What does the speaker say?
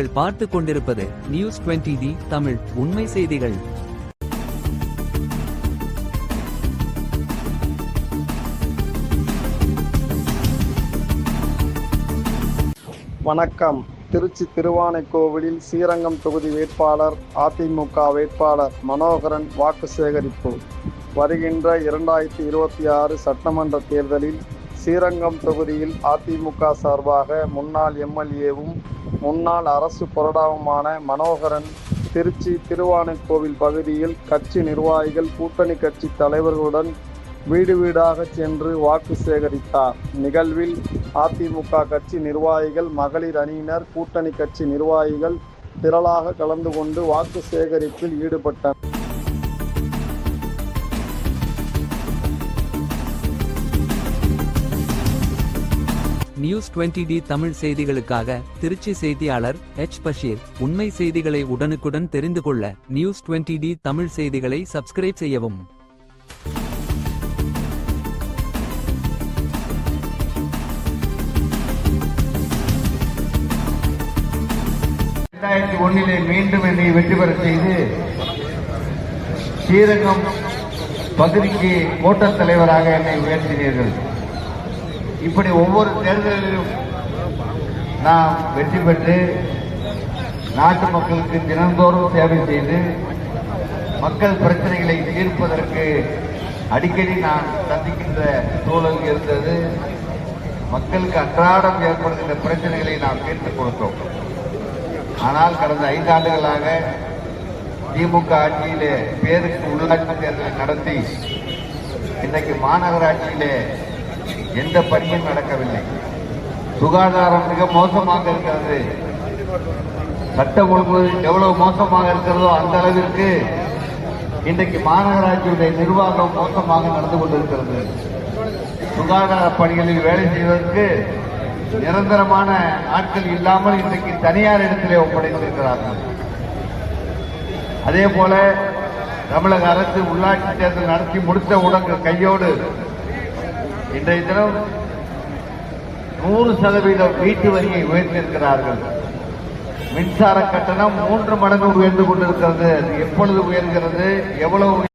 நீங்கள் பார்த்து கொண்டிருப்பது நியூஸ் 20D தமிழ் உண்மை செய்திகள். வணக்கம். திருச்சி திருவானைக்கோவிலில் ஸ்ரீரங்கம் தொகுதி வேட்பாளர் அதிமுக வேட்பாளர் மனோகரன் வாக்கு சேகரிப்பு. வருகின்ற 2026 சட்டமன்ற தேர்தலில் ஸ்ரீரங்கம் தொகுதியில் அதிமுக சார்பாக முன்னாள் எம்எல்ஏவும் முன்னாள் அரசு கொறடாவுமான மனோகரன் திருச்சி திருவானைக்கோவில் பகுதியில் கட்சி நிர்வாகிகள், கூட்டணி கட்சி தலைவர்களுடன் வீடு வீடாக சென்று வாக்கு சேகரித்தார். நிகழ்வில் அதிமுக கட்சி நிர்வாகிகள், மகளிர் அணியினர், கூட்டணி கட்சி நிர்வாகிகள் திரளாக கலந்து கொண்டு வாக்கு சேகரிப்பில் ஈடுபட்டனர். நியூஸ் 20D தமிழ் செய்திகளுக்காக திருச்சி செய்தியாளர் எச். பஷீர். உண்மை செய்திகளை உடனுக்குடன் தெரிந்து கொள்ள நியூஸ் 20D தமிழ் செய்திகளை சப்ஸ்கிரைப் செய்யவும். மீண்டும் என்னை வெற்றி பெற செய்து ஸ்ரீரங்கம் பகுதிக்கு கோட்ட தலைவராக என்னை உயர்த்தினீர்கள். இப்படி ஒவ்வொரு தேர்தலிலும் நாம் வெற்றி பெற்று நாட்டு மக்களுக்கு தினந்தோறும் சேவை செய்து மக்கள் பிரச்சனைகளை தீர்ப்பதற்கு அடிக்கடி நான் சந்திக்கின்ற சூழல் இருந்தது. மக்களுக்கு அன்றாடம் ஏற்படுகின்ற பிரச்சனைகளை நாம் தீர்த்துக் கொடுத்தோம். ஆனால் கடந்த 5 ஆண்டுகளாக திமுக ஆட்சியிலே பேருக்கு உள்ளாட்சி தேர்தலை நடத்தி இன்றைக்கு மாநகராட்சியிலே எந்த பணியும் நடக்கவில்லை. சுகாதாரம் மிக மோசமாக இருக்கிறது. சட்ட ஒழுங்கு எவ்வளவு மோசமாக இருக்கிறதோ அந்த அளவிற்கு இன்றைக்கு மாநகராட்சியுடைய நிர்வாகம் மோசமாக நடந்து கொண்டிருக்கிறது. சுகாதார பணிகளில் வேலை செய்வதற்கு நிரந்தரமான ஆட்கள் இல்லாமல் இன்றைக்கு தனியார் இடத்திலே ஒப்படைத்திருக்கிறார்கள். அதே போல தமிழக அரசு உள்ளாட்சி தேர்தல் நடத்தி முடித்த உடனே கையோடு இன்றைய தினம் 100% வீட்டு வரியை உயர்த்தியிருக்கிறார்கள். மின்சார கட்டணம் 3 மடங்கு உயர்ந்து கொண்டிருக்கிறது. எப்பொழுது உயர்கிறது, எவ்வளவு